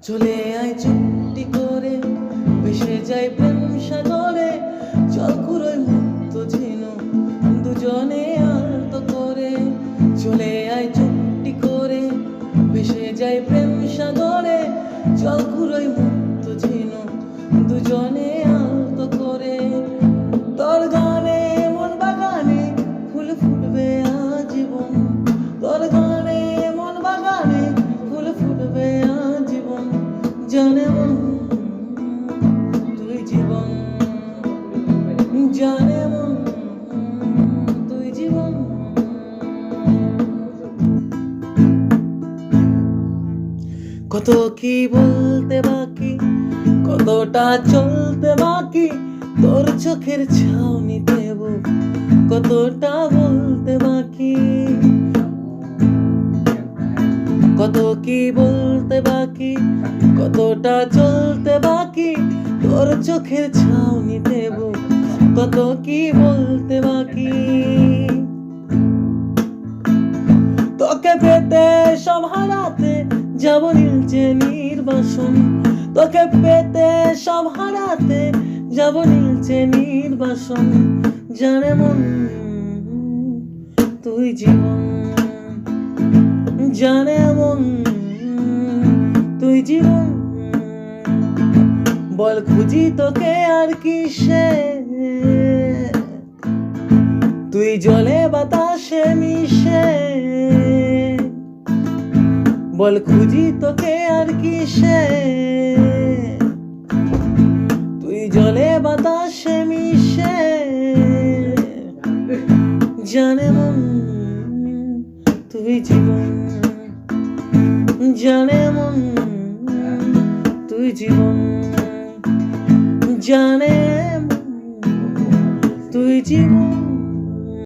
চলে আয় চুক্তি করে, ভেসে যাই প্রেম সাগরে, চল কুড়োয় মুক্ত ঝিনু দুজনে আলতো করে। চলে আয় চুক্তি করে, ভেসে যাই প্রেম সাগরে, চল কুড়োয় মুক্ত ঝিনু দুজনে আলতো করে। তোর গানে মন বাগানে ফুল ফুটবে আজীবন, তোর গানে মন বাগানে ফুল ফুটবে আজীবন। জানে মন তুই জীবন, জানে মন তুই জীবন। কত কি বলতে বাকি, কতটা চলতে বাকি, তোর চোখের ছাউনি দেব কতটা বলতে বাকি। কত কি বলতে বাকি, কতটা চলতে বাকি, তোর চোখের ছাউনি দেব কত কি বলতে বাকি। তোকে পেতে সব হারাতে যাব নীলচে নির্বাসন, তোকে পেতে সব হারাতে যাব নীলচে নির্বাসন। জানে মন তুই জীবন, জানে মন তুই জীবন। বল খুঁজি তোকে আর কিসে, তুই জলে বাতাসে মিশে। বল খুঁজি তোকে আর কিসে, তুই জলে বাতাসে মিশে। জানে মন তুই জীবন, জানে মন তুই জীবন, জানে মন তুই জীবন।